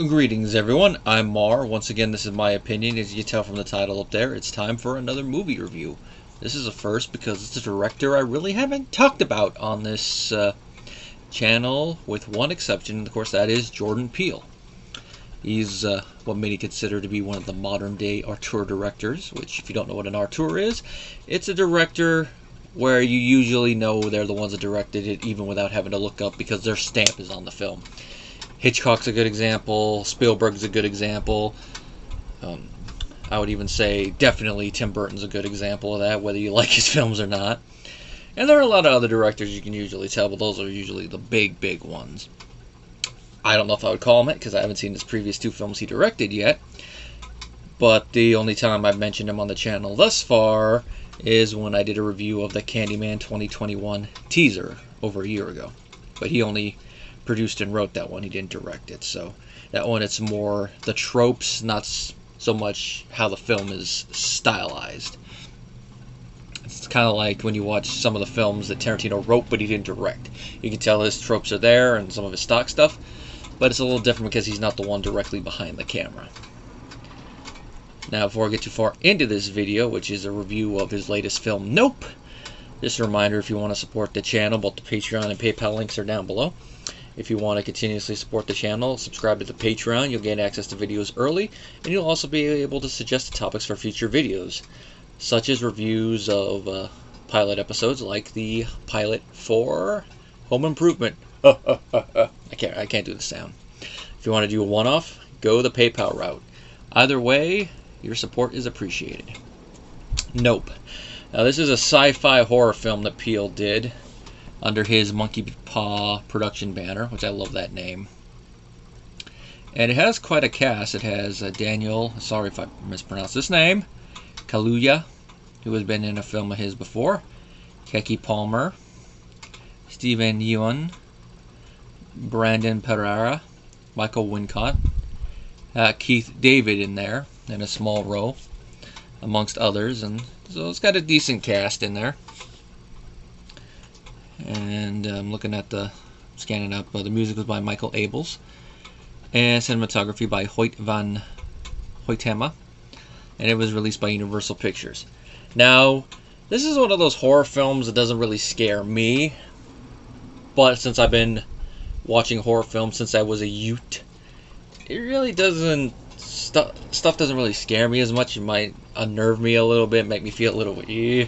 Greetings everyone, I'm Mar. Once again, this is my opinion. As you can tell from the title up there, it's time for another movie review. This is a first because it's a director I really haven't talked about on this channel, with one exception, and of course that is Jordan Peele. He's what many consider to be one of the modern day auteur directors, which if you don't know what an auteur is, it's a director where you usually know they're the ones that directed it even without having to look up because their stamp is on the film. Hitchcock's a good example, Spielberg's a good example, I would even say definitely Tim Burton's a good example of that, whether you like his films or not. And there are a lot of other directors you can usually tell, but those are usually the big ones. I don't know if I would call him it, because I haven't seen his previous two films he directed yet, but the only time I've mentioned him on the channel thus far is when I did a review of the Candyman 2021 teaser over a year ago. But he only produced and wrote that one, he didn't direct it, so that one it's more the tropes, not so much how the film is stylized. It's kind of like when you watch some of the films that Tarantino wrote but he didn't direct. You can tell his tropes are there and some of his stock stuff, but it's a little different because he's not the one directly behind the camera. Now, before I get too far into this video, which is a review of his latest film, Nope, just a reminder, if you want to support the channel, both the Patreon and PayPal links are down below. If you want to continuously support the channel, subscribe to the Patreon. You'll get access to videos early, and you'll also be able to suggest topics for future videos, such as reviews of pilot episodes, like the pilot for Home Improvement. I can't do the sound. If you want to do a one-off, go the PayPal route. Either way, your support is appreciated. Nope. Now, this is a sci-fi horror film that Peele did under his Monkeypaw Production banner, which I love that name. And it has quite a cast. It has Daniel, sorry if I mispronounced this name, Kaluuya, who has been in a film of his before, Keke Palmer, Yeun, Brandon Perea, Michael Wincott, Keith David in there, in a small role, amongst others, and so it's got a decent cast in there. And I'm looking at scanning up, the music was by Michael Abels, and cinematography by Hoyt van Hoytema, and it was released by Universal Pictures. Now, this is one of those horror films that doesn't really scare me, but since I've been watching horror films since I was a youth, it really doesn't, stuff doesn't really scare me as much. It might unnerve me a little bit, make me feel a little eh.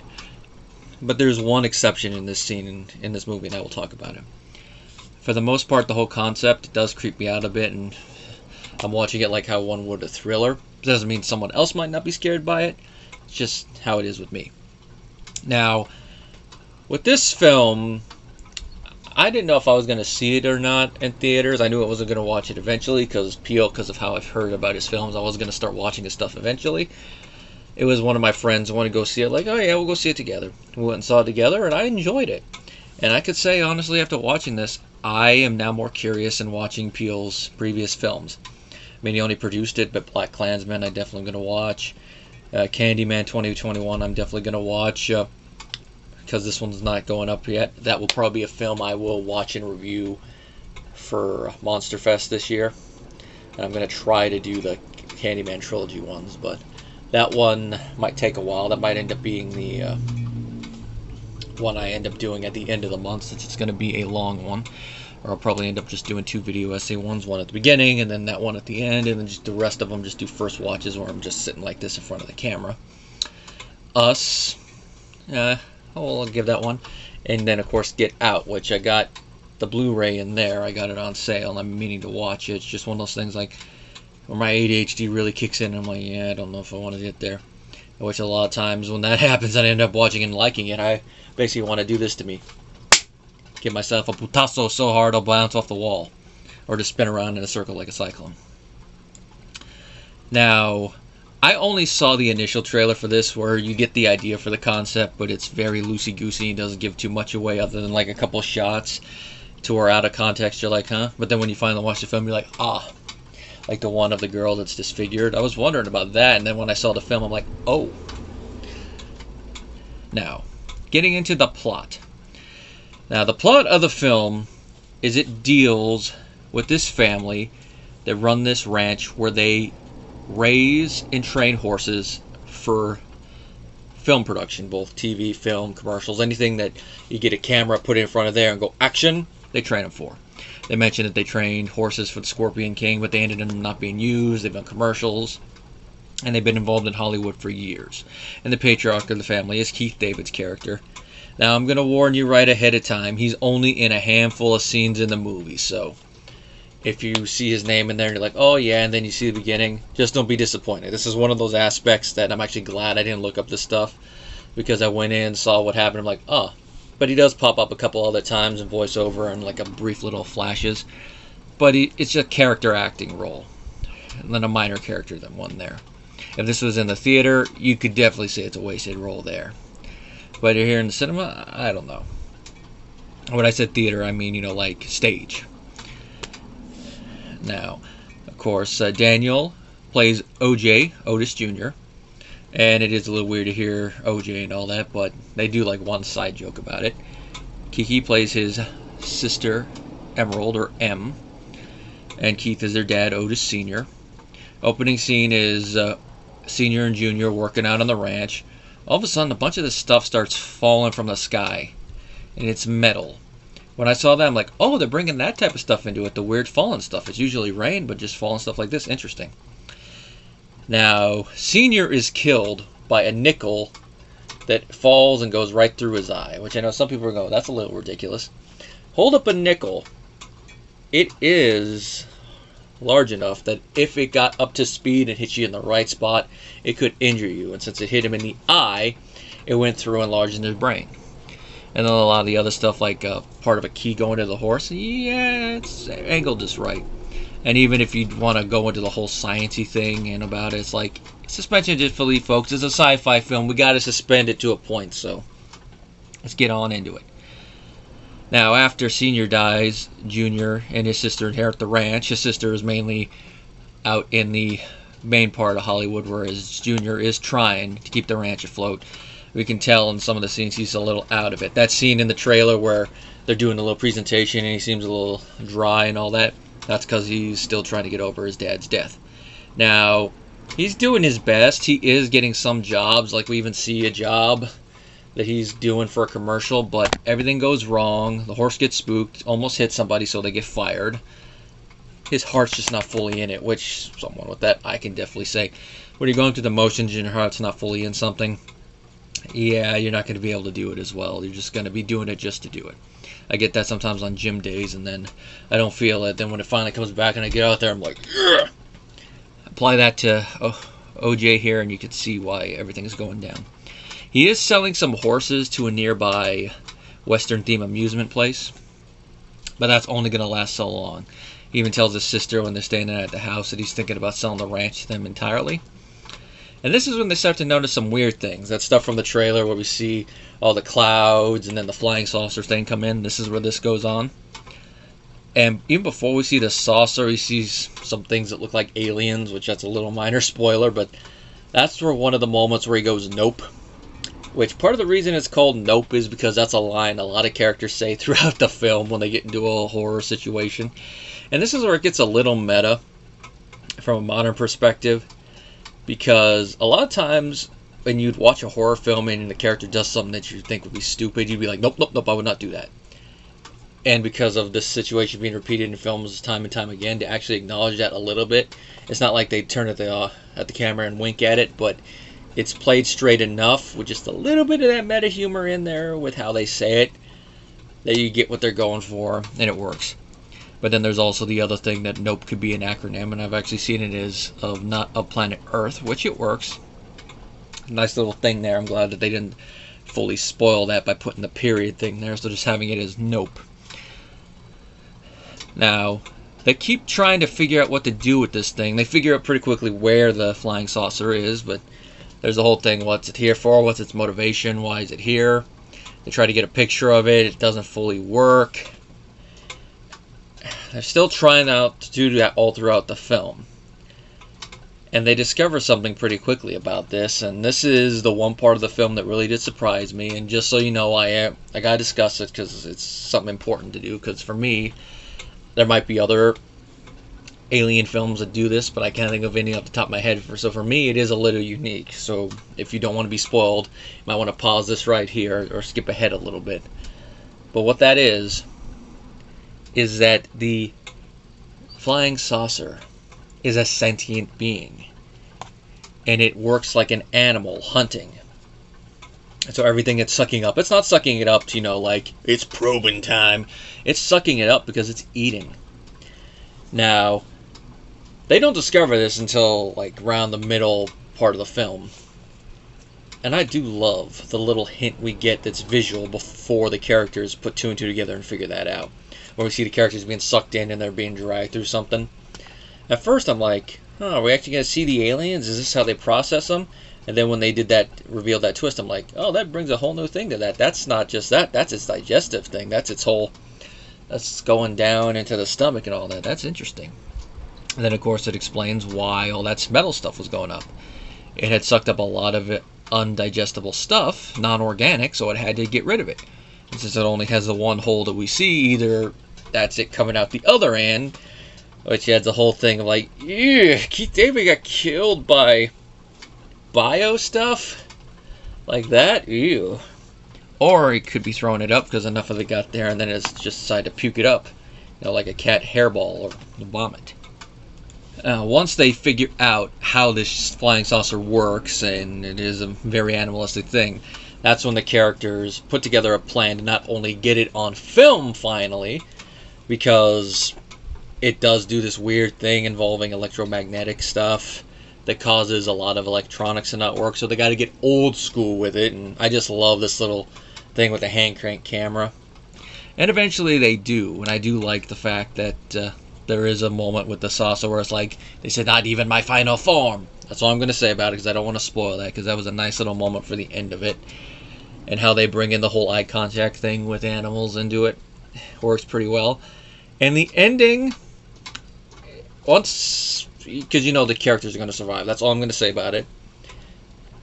But there's one exception in this scene, in this movie, and I will talk about it. For the most part, the whole concept does creep me out a bit, and I'm watching it like how one would a thriller. It doesn't mean someone else might not be scared by it. It's just how it is with me. Now, with this film, I didn't know if I was going to see it or not in theaters. I knew I wasn't going to watch it eventually because of how I've heard about his films. I was going to start watching his stuff eventually. It was one of my friends who wanted to go see it, like, oh yeah, we'll go see it together. We went and saw it together, and I enjoyed it. And I could say, honestly, after watching this, I am now more curious in watching Peele's previous films. I mean, he only produced it, but Black Klansman I'm definitely going to watch. Candyman 2021 I'm definitely going to watch, because this one's not going up yet. That will probably be a film I will watch and review for Monster Fest this year. And I'm going to try to do the Candyman trilogy ones, but that one might take a while. That might end up being the one I end up doing at the end of the month, since it's going to be a long one. Or I'll probably end up just doing two video essay ones, one at the beginning and then that one at the end, and then just the rest of them just do first watches where I'm just sitting like this in front of the camera. Us, I'll give that one. And then of course Get Out, which I got the Blu-ray in there. I got it on sale and I'm meaning to watch it. It's just one of those things like where my ADHD really kicks in, and I'm like, yeah, I don't know if I want to get there. Which a lot of times when that happens, I end up watching and liking it. I basically want to do this to me. Give myself a putazo so hard I'll bounce off the wall. Or just spin around in a circle like a cyclone. Now, I only saw the initial trailer for this, where you get the idea for the concept, but it's very loosey-goosey and doesn't give too much away other than like a couple shots to where out of context you're like, huh? But then when you finally watch the film, you're like, ah. Like the one of the girl that's disfigured. I was wondering about that, and then when I saw the film, I'm like, oh. Now, getting into the plot. Now, the plot of the film is it deals with this family that run this ranch where they raise and train horses for film production, both TV, film, commercials, anything that you get a camera put in front of there and go action, they train them for. They mentioned that they trained horses for the Scorpion King, but they ended up not being used. They've done commercials, and they've been involved in Hollywood for years. And the patriarch of the family is Keith David's character. Now, I'm going to warn you right ahead of time, he's only in a handful of scenes in the movie, so if you see his name in there and you're like, oh yeah, and then you see the beginning, just don't be disappointed. This is one of those aspects that I'm actually glad I didn't look up this stuff, because I went in, saw what happened, I'm like, oh. But he does pop up a couple other times in voiceover and like a brief little flashes. But it's a character acting role, and then a minor character than one there. If this was in the theater, you could definitely say it's a wasted role there. But here in the cinema, I don't know. When I said theater, I mean, like stage. Now, of course, Daniel plays OJ, Otis Jr., and it is a little weird to hear OJ and all that, but they do like one side joke about it. Keke plays his sister, Emerald, or M, and Keith is their dad, Otis Sr. Opening scene is Senior and Junior working out on the ranch. All of a sudden, a bunch of this stuff starts falling from the sky, and it's metal. When I saw that, I'm like, oh, they're bringing that type of stuff into it, the weird falling stuff. It's usually rain, but just falling stuff like this. Interesting. Now, Senior is killed by a nickel that falls and goes right through his eye, which I know some people are going, that's a little ridiculous. Hold up a nickel. It is large enough that if it got up to speed and hit you in the right spot, it could injure you. And since it hit him in the eye, it went through and enlarged in his brain. And then a lot of the other stuff, like part of a key going to the horse, yeah, it's angled just right. And even if you want to go into the whole sciencey thing and about it, it's like, suspension disbelief, folks. It's a sci-fi film. We got to suspend it to a point, so let's get on into it. Now, after Senior dies, Junior and his sister inherit the ranch. His sister is mainly out in the main part of Hollywood, whereas Junior is trying to keep the ranch afloat. We can tell in some of the scenes he's a little out of it. That scene in the trailer where they're doing a little presentation and he seems a little dry and all that, that's because he's still trying to get over his dad's death. Now, he's doing his best. He is getting some jobs, like we even see a job that he's doing for a commercial, but everything goes wrong. The horse gets spooked, almost hits somebody, so they get fired. His heart's just not fully in it, which someone with that I can definitely say. When you're going through the motions and your heart's not fully in something, yeah, you're not going to be able to do it as well. You're just going to be doing it just to do it. I get that sometimes on gym days, and then I don't feel it. Then when it finally comes back and I get out there, I'm like, ugh! Apply that to OJ here, and you can see why everything's going down. He is selling some horses to a nearby Western theme amusement place, but that's only going to last so long. He even tells his sister when they're staying at the house that he's thinking about selling the ranch to them entirely. And this is when they start to notice some weird things. That stuff from the trailer where we see all the clouds and then the flying saucer thing come in. This is where this goes on. And even before we see the saucer, he sees some things that look like aliens, which that's a little minor spoiler, but that's where one of the moments where he goes, nope. Which part of the reason it's called nope is because that's a line a lot of characters say throughout the film when they get into a horror situation. And this is where it gets a little meta from a modern perspective. Because a lot of times when you'd watch a horror film and the character does something that you think would be stupid, you'd be like, nope, nope, nope, I would not do that. And because of this situation being repeated in films time and time again, to actually acknowledge that a little bit, it's not like they turn at the camera and wink at it, but it's played straight enough with just a little bit of that meta humor in there with how they say it, that you get what they're going for, and it works. But then there's also the other thing that nope could be an acronym, and I've actually seen it as of not of planet Earth, which it works. Nice little thing there. I'm glad that they didn't fully spoil that by putting the period thing there, so just having it as nope. Now, they keep trying to figure out what to do with this thing. They figure out pretty quickly where the flying saucer is, but there's the whole thing, what's it here for, what's its motivation, why is it here? They try to get a picture of it, it doesn't fully work. They're still trying out to do that all throughout the film. And they discover something pretty quickly about this, and this is the one part of the film that really did surprise me, and just so you know, I gotta discuss it because it's something important to do, because for me, there might be other alien films that do this, but I can't think of any off the top of my head. So for me, it is a little unique. So if you don't want to be spoiled, you might want to pause this right here or skip ahead a little bit. But what that is that the flying saucer is a sentient being. And it works like an animal hunting. So everything it's sucking up, it's not sucking it up to, like, it's probing time. It's sucking it up because it's eating. Now, they don't discover this until, like, around the middle part of the film. And I do love the little hint we get that's visual before the characters put two and two together and figure that out. When we see the characters being sucked in and they're being dragged through something. At first I'm like, are we actually going to see the aliens? Is this how they process them? And then when they revealed that twist, I'm like, oh, that brings a whole new thing to that. That's not just that. That's its digestive thing. That's its whole, that's going down into the stomach and all that. That's interesting. And then, of course, it explains why all that metal stuff was going up. It had sucked up a lot of undigestible stuff, non-organic, so it had to get rid of it. And since it only has the one hole that we see, either that's it coming out the other end, which adds the whole thing of like, ew, Keith David got killed by bio stuff like that, ew. Or he could be throwing it up because enough of it got there and then it's just decided to puke it up, like a cat hairball or vomit. Once they figure out how this flying saucer works, and it is a very animalistic thing, that's when the characters put together a plan to not only get it on film finally, because it does do this weird thing involving electromagnetic stuff that causes a lot of electronics to not work, so they got to get old school with it, and I just love this little thing with the hand crank camera. And eventually they do, and I do like the fact that there is a moment with the saucer where it's like, they said, not even my final form. That's all I'm going to say about it, because I don't want to spoil that, because that was a nice little moment for the end of it. And how they bring in the whole eye contact thing with animals into it works pretty well. And the ending, once, because the characters are going to survive. That's all I'm going to say about it.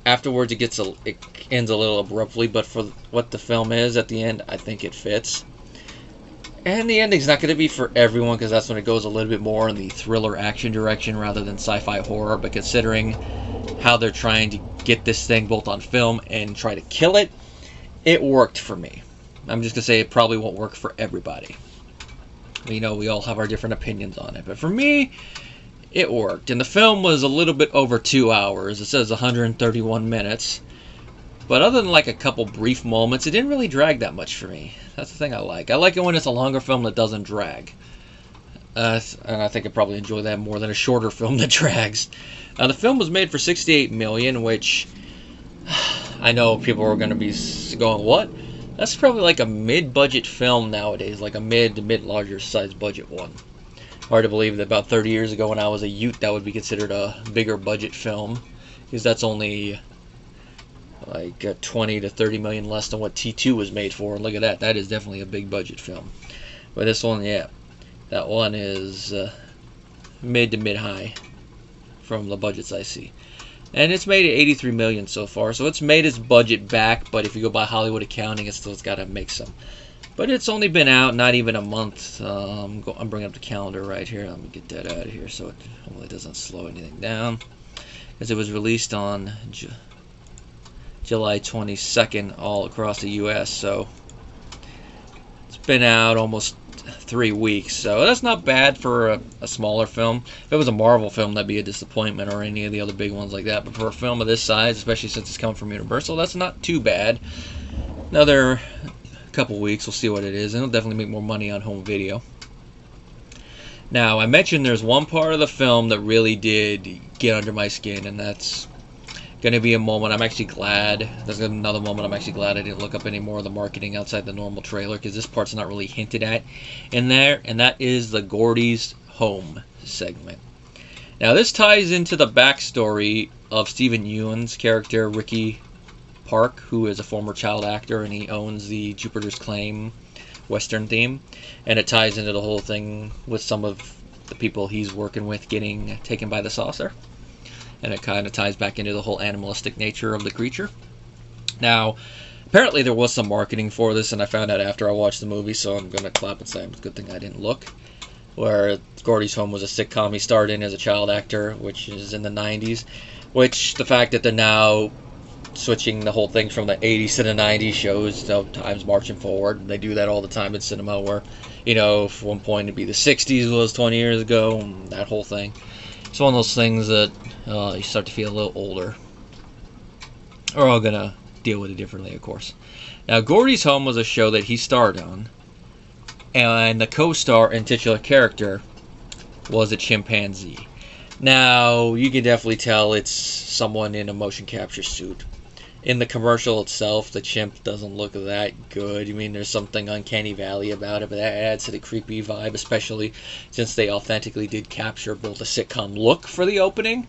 Afterwards, it ends a little abruptly, but for what the film is at the end, I think it fits. And the ending's not going to be for everyone, because that's when it goes a little bit more in the thriller action direction rather than sci-fi horror. But considering how they're trying to get this thing both on film and try to kill it, it worked for me. I'm just going to say it probably won't work for everybody. We all have our different opinions on it. But for me, it worked. And the film was a little bit over 2 hours. It says 131 minutes. But other than like a couple brief moments, it didn't really drag that much for me. That's the thing I like. I like it when it's a longer film that doesn't drag. And I think I probably enjoy that more than a shorter film that drags. The film was made for $68 million, which I know people are going to be going, what? That's probably like a mid-budget film nowadays, like a mid to mid-larger size budget one. Hard to believe that about 30 years ago when I was a youth, that would be considered a bigger budget film, because that's only like 20 to 30 million less than what T2 was made for. And look at that, that is definitely a big budget film. But this one, yeah, that one is mid to mid-high from the budgets I see. And it's made 83 million so far, so it's made its budget back, but if you go by Hollywood accounting, it's still got to make some. But it's only been out not even a month. I'm bringing up the calendar right here. Let me get that out of here so it hopefully doesn't slow anything down. Because it was released on July 22nd all across the U.S., so it's been out almost 3 weeks, so that's not bad for a smaller film. If it was a Marvel film, that'd be a disappointment, or any of the other big ones like that, but for a film of this size, especially since it's coming from Universal, that's not too bad. Another couple weeks, we'll see what it is, and it'll definitely make more money on home video. Now, I mentioned there's one part of the film that really did get under my skin, and that's going to be a moment I'm actually glad. There's another moment I'm actually glad I didn't look up any more of the marketing outside the normal trailer, because this part's not really hinted at in there, and that is the Gordy's home segment. Now this ties into the backstory of Steven Yeun's character, Ricky Park, who is a former child actor, and he owns the Jupiter's Claim Western theme, and it ties into the whole thing with some of the people he's working with getting taken by the saucer. And it kind of ties back into the whole animalistic nature of the creature. Now, apparently there was some marketing for this, and I found out after I watched the movie, so I'm going to clap and say it's a good thing I didn't look. where Gordy's Home was a sitcom he starred in as a child actor, which is in the 90s. Which, the fact that they're now switching the whole thing from the 80s to the 90s shows time's marching forward. They do that all the time in cinema where, for one point it'd be the 60s was 20 years ago, and that whole thing. It's one of those things that you start to feel a little older. We're all going to deal with it differently, of course. Now, Gordy's Home was a show that he starred on, and the co-star and titular character was a chimpanzee. Now, you can definitely tell it's someone in a motion capture suit. In the commercial itself, the chimp doesn't look that good. There's something uncanny valley about it, but that adds to the creepy vibe, especially since they authentically did capture both the sitcom look for the opening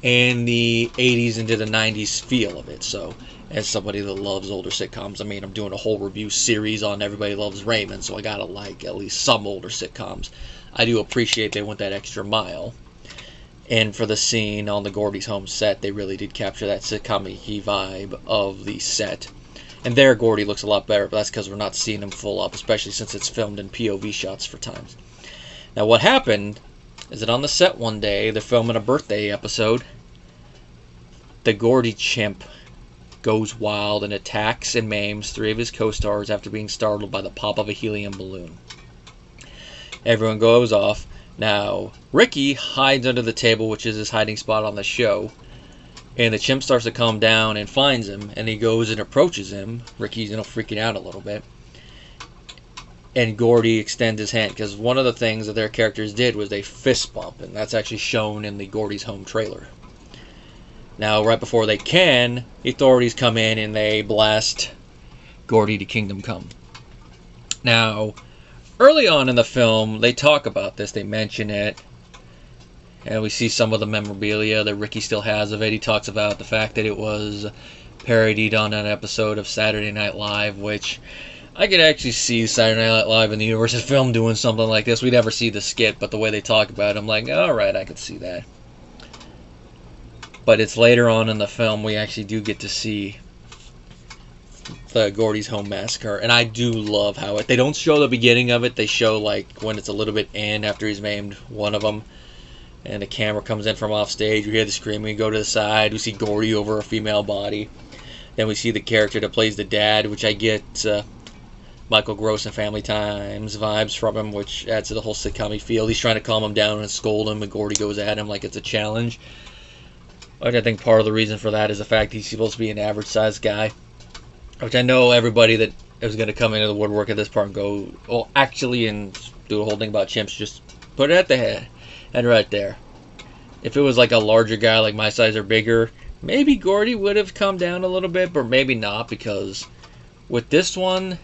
and the 80s into the 90s feel of it. So, as somebody that loves older sitcoms, I'm doing a whole review series on Everybody Loves Raymond, so I gotta like at least some older sitcoms. I do appreciate they went that extra mile. And for the scene on the Gordy's Home set, they really did capture that sitcom-y vibe of the set. And there, Gordy looks a lot better, but that's because we're not seeing him full up, especially since it's filmed in POV shots for times. Now, what happened is that on the set one day, they're filming a birthday episode. The Gordy chimp goes wild and attacks and maims 3 of his co-stars after being startled by the pop of a helium balloon. Everyone goes off. Now, Ricky hides under the table, which is his hiding spot on the show, and the chimp starts to calm down and finds him, and he goes and approaches him. Ricky's freaking out a little bit, and Gordy extends his hand, because one of the things that their characters did was they fist bump, and that's actually shown in the Gordy's Home trailer. Now, right before they can, the authorities come in and they blast Gordy to Kingdom Come. Now, early on in the film, they talk about this, they mention it, and we see some of the memorabilia that Ricky still has of it. He talks about the fact that it was parodied on an episode of Saturday Night Live, which I could actually see Saturday Night Live in the universe of film doing something like this. We'd never see the skit, but the way they talk about it, I'm like, alright, I could see that. But it's later on in the film we actually do get to see the Gordy's Home Massacre, and I do love how they don't show the beginning of it. They show like when it's a little bit in after he's maimed one of them, and the camera comes in from off stage. We hear the screaming, we go to the side, we see Gordy over a female body. Then we see the character that plays the dad, which I get Michael Gross and Family Times vibes from him, which adds to the whole sitcom feel. He's trying to calm him down and scold him, and Gordy goes at him like it's a challenge. Like, I think part of the reason for that is the fact he's supposed to be an average-sized guy. Which I know everybody that is going to come into the woodwork at this part and go, well, actually, and do a whole thing about chimps, just put it at the head. And right there. If it was like a larger guy, like my size or bigger, maybe Gordy would have come down a little bit, but maybe not, because with this one,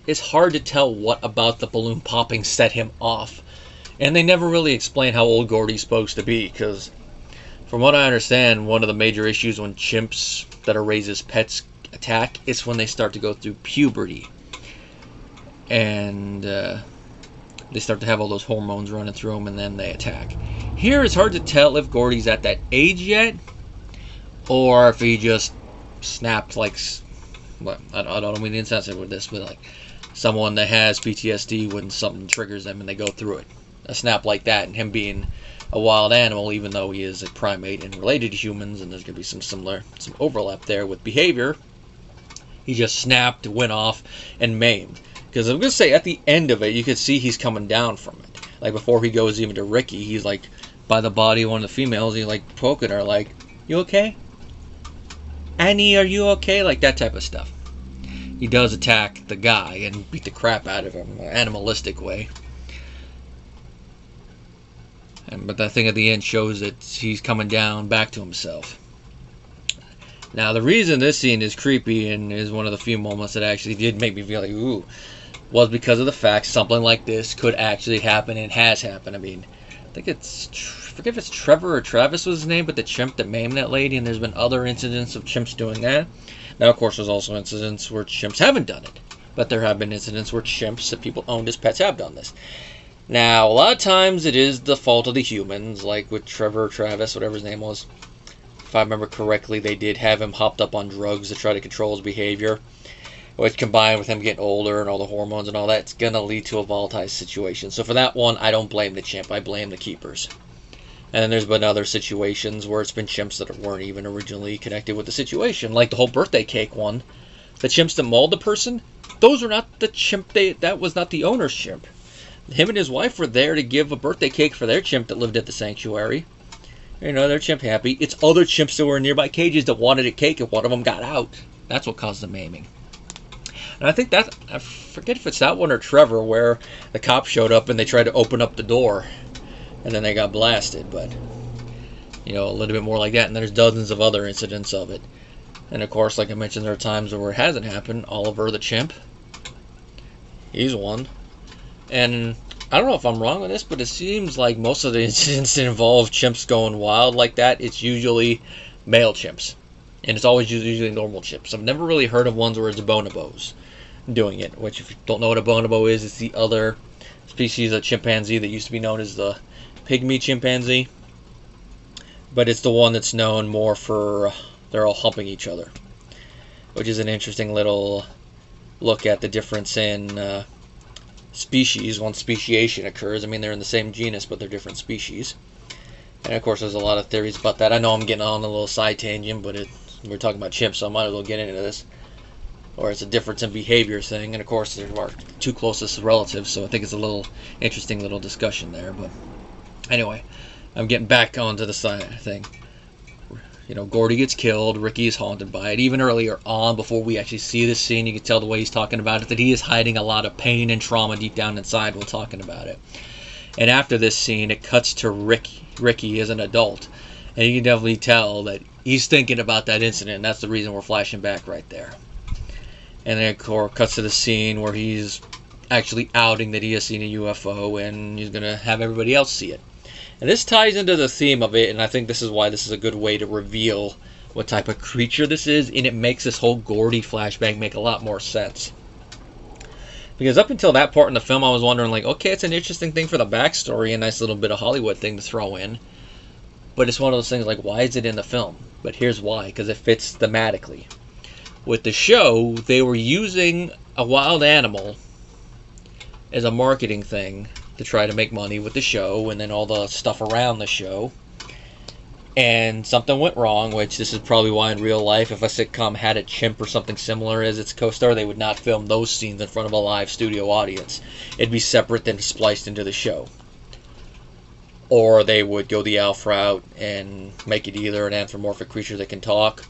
it's hard to tell what about the balloon popping set him off. And they never really explain how old Gordy's supposed to be, because from what I understand, one of the major issues when chimps that are raised as pets attack is when they start to go through puberty. And they start to have all those hormones running through them, and then they attack. Here, it's hard to tell if Gordy's at that age yet, or if he just snapped like, well, I don't mean insensitive with this, but like someone that has PTSD when something triggers them and they go through it. A snap like that, and him being a wild animal, even though he is a primate and related to humans, and there's going to be some overlap there with behavior. He just snapped, went off, and maimed. Because I'm going to say, at the end of it, you could see he's coming down from it. Like, before he goes even to Ricky, he's like, by the body of one of the females, he's like, poking her, like, you okay? Annie, are you okay? Like, that type of stuff. He does attack the guy and beat the crap out of him in an animalistic way. But that thing at the end shows that he's coming down back to himself. Now, the reason this scene is creepy and is one of the few moments that actually did make me feel like, ooh, was because of the fact something like this could actually happen and has happened. I mean, I think it's, I forget if it's Trevor or Travis was his name, but the chimp that maimed that lady, and there's been other incidents of chimps doing that. Now, of course, there's also incidents where chimps haven't done it. But there have been incidents where chimps that people owned as pets have done this. Now, a lot of times it is the fault of the humans, like with Trevor or Travis, whatever his name was. If I remember correctly, they did have him hopped up on drugs to try to control his behavior. which combined with him getting older and all the hormones and all that, it's going to lead to a volatile situation. So for that one, I don't blame the chimp. I blame the keepers. And then there's been other situations where it's been chimps that weren't even originally connected with the situation, like the whole birthday cake one. The chimps that mauled the person, those are not the chimp. That was not the owner's chimp. Him and his wife were there to give a birthday cake for their chimp that lived at the sanctuary. You know, their chimp happy. It's other chimps that were in nearby cages that wanted a cake, and one of them got out. That's what caused the maiming. And I think that, I forget if it's that one or Trevor, where the cops showed up and they tried to open up the door, and then they got blasted. But, you know, a little bit more like that. And there's dozens of other incidents of it. And of course, like I mentioned, there are times where it hasn't happened. Oliver the chimp, he's one. And I don't know if I'm wrong on this, but it seems like most of the incidents that involve chimps going wild like that, it's usually male chimps. And it's always usually normal chimps. I've never really heard of ones where it's bonobos doing it, which if you don't know what a bonobo is, it's the other species of chimpanzee that used to be known as the pygmy chimpanzee. But it's the one that's known more for they're all humping each other, which is an interesting little look at the difference in species once speciation occurs. I mean, they're in the same genus, but they're different species. And of course, there's a lot of theories about that. I know I'm getting on a little side tangent, but we're talking about chimps, so I might as well get into this. Or it's a difference in behavior thing, and of course, they're our two closest relatives, so I think it's a little interesting little discussion there. But anyway, I'm getting back onto the side thing. You know, Gordy gets killed. Ricky is haunted by it. Even earlier on, before we actually see this scene, you can tell the way he's talking about it that he is hiding a lot of pain and trauma deep down inside while talking about it. And after this scene, it cuts to Ricky as an adult. And you can definitely tell that he's thinking about that incident. And that's the reason we're flashing back right there. And then, of course, cuts to the scene where he's actually outing that he has seen a UFO and he's going to have everybody else see it. And this ties into the theme of it, and I think this is why this is a good way to reveal what type of creature this is, and it makes this whole Gordy flashback make a lot more sense. Because up until that part in the film, I was wondering, like, okay, it's an interesting thing for the backstory, a nice little bit of Hollywood thing to throw in. But it's one of those things, like, why is it in the film? But here's why, because it fits thematically. With the show, they were using a wild animal as a marketing thing to try to make money with the show and then all the stuff around the show. And something went wrong, which this is probably why in real life, if a sitcom had a chimp or something similar as its co-star, they would not film those scenes in front of a live studio audience. It'd be separate then spliced into the show. Or they would go the Alf route and make it either an anthropomorphic creature that can talk,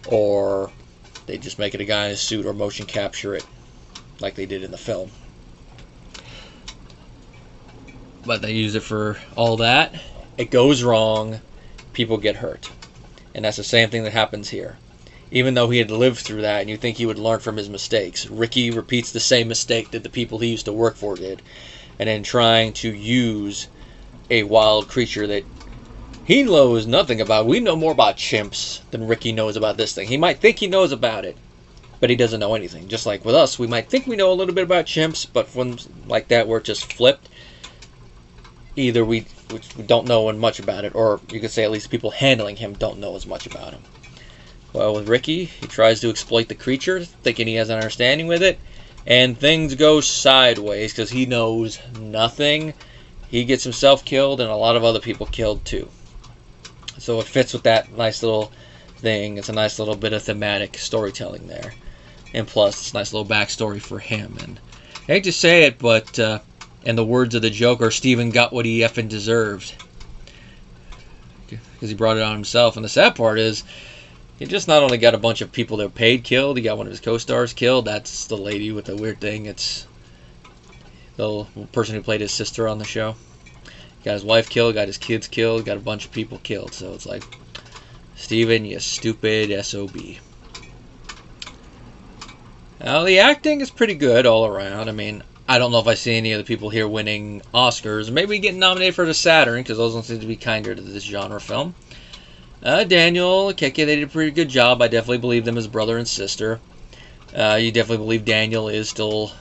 or they just make it a guy in a suit or motion capture it like they did in the film. But they use it for all that. It goes wrong. People get hurt. And that's the same thing that happens here. Even though he had lived through that and you think he would learn from his mistakes, Ricky repeats the same mistake that the people he used to work for did. And then trying to use a wild creature that he knows nothing about. We know more about chimps than Ricky knows about this thing. He might think he knows about it, but he doesn't know anything. Just like with us, we might think we know a little bit about chimps, but when like that where it just flipped, either we don't know much about it, or you could say at least people handling him don't know as much about him. Well, with Ricky, he tries to exploit the creature, thinking he has an understanding with it, and things go sideways because he knows nothing. He gets himself killed, and a lot of other people killed too. So it fits with that nice little thing. It's a nice little bit of thematic storytelling there. And plus, it's a nice little backstory for him. And I hate to say it, but in the words of the Joker, Steven got what he effing deserved. Because he brought it on himself. And the sad part is, he just not only got a bunch of people that were paid killed, he got one of his co-stars killed. That's the lady with the weird thing. It's the person who played his sister on the show. Got his wife killed, got his kids killed, got a bunch of people killed. So it's like, Steven, you stupid SOB. Now, the acting is pretty good all around. I mean, I don't know if I see any of the people here winning Oscars. Maybe getting nominated for the Saturn, because those ones seem to be kinder to this genre film. Daniel, Keke, they did a pretty good job. I definitely believe them as brother and sister. You definitely believe Daniel is still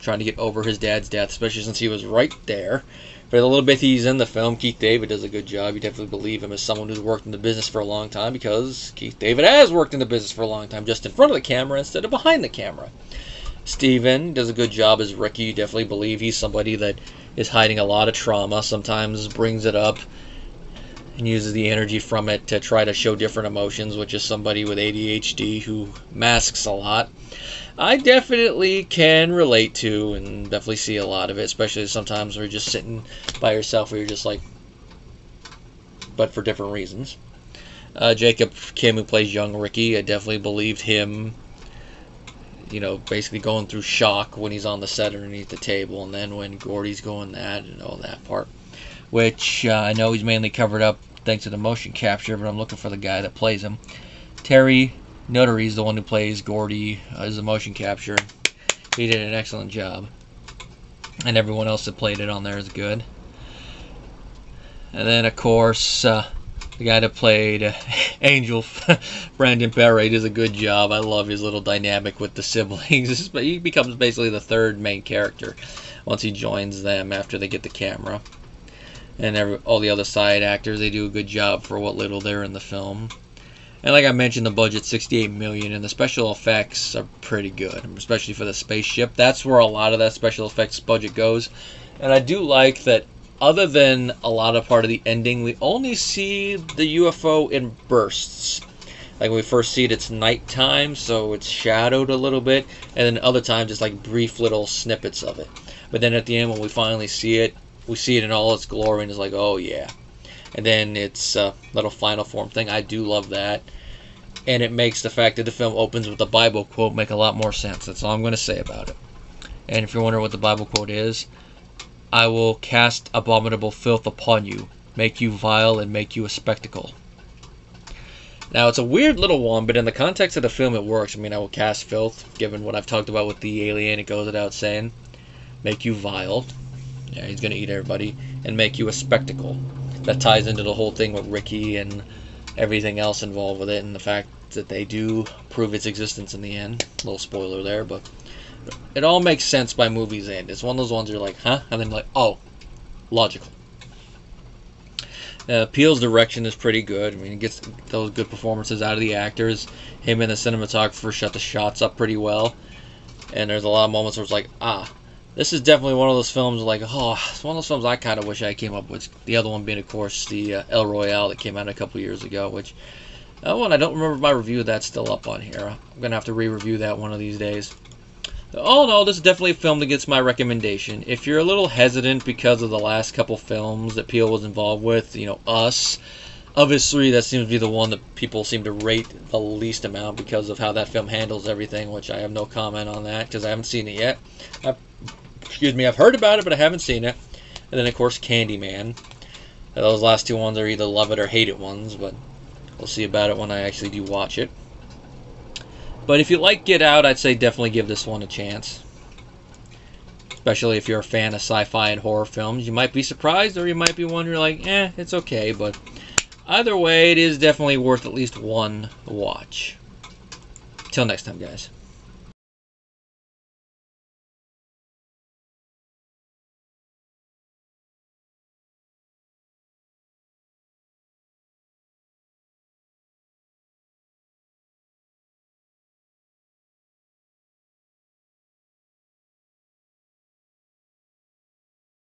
trying to get over his dad's death, especially since he was right there, For the little bit he's in the film, Keith David does a good job. You definitely believe him as someone who's worked in the business for a long time, because Keith David has worked in the business for a long time, just in front of the camera instead of behind the camera. Steven does a good job as Ricky. You definitely believe he's somebody that is hiding a lot of trauma, sometimes brings it up and uses the energy from it to try to show different emotions, which is somebody with ADHD who masks a lot. I definitely can relate to and definitely see a lot of it, especially sometimes when you're just sitting by yourself where you're just like, but for different reasons. Jacob Kim, who plays young Ricky, I definitely believed him, you know, basically going through shock when he's on the set underneath the table, and then when Gordy's going that and all that part, which I know he's mainly covered up thanks to the motion capture, but I'm looking for the guy that plays him. Terry Notary is the one who plays Gordy as a motion capture. He did an excellent job, and everyone else that played it on there is good. And then of course the guy that played Angel, Brandon Perea, does a good job. I love his little dynamic with the siblings. But he becomes basically the third main character once he joins them after they get the camera. And all the other side actors, they do a good job for what little they're in the film. And like I mentioned, the budget's $68 million, and the special effects are pretty good, especially for the spaceship. That's where a lot of that special effects budget goes. And I do like that, other than a lot of part of the ending, we only see the UFO in bursts. Like when we first see it, it's nighttime, so it's shadowed a little bit, and then other times it's like brief little snippets of it. But then at the end, when we finally see it, we see it in all its glory, and it's like, oh yeah. And then it's a little final form thing. I do love that. And it makes the fact that the film opens with a Bible quote make a lot more sense. That's all I'm going to say about it. And if you're wondering what the Bible quote is, I will cast abominable filth upon you, make you vile, and make you a spectacle. Now, it's a weird little one, but in the context of the film, it works. I mean, I will cast filth, given what I've talked about with the alien. It goes without saying. Make you vile. Yeah, he's going to eat everybody. And make you a spectacle. That ties into the whole thing with Ricky and everything else involved with it, and the fact that they do prove its existence in the end. A little spoiler there, but it all makes sense by movie's end. It's one of those ones you're like, huh? And then like, oh, logical. Peele's direction is pretty good. I mean, he gets those good performances out of the actors. Him and the cinematographer shut the shots up pretty well. And there's a lot of moments where it's like, ah, this is definitely one of those films like, oh, it's one of those films I kind of wish I came up with. The other one being, of course, the El Royale that came out a couple years ago, which, that one, I don't remember my review of that still up on here. I'm going to have to re-review that one of these days. All in all, this is definitely a film that gets my recommendation. If you're a little hesitant because of the last couple films that Peele was involved with, you know, Us, of his three, that seems to be the one that people seem to rate the least amount because of how that film handles everything, which I have no comment on that because I haven't seen it yet. I've heard about it, but I haven't seen it. And then, of course, Candyman. Those last two ones are either love it or hate it ones, but we'll see about it when I actually do watch it. But if you like Get Out, I'd say definitely give this one a chance. Especially if you're a fan of sci-fi and horror films. You might be surprised, or you might be wondering, like, it's okay. But either way, it is definitely worth at least one watch. Till next time, guys.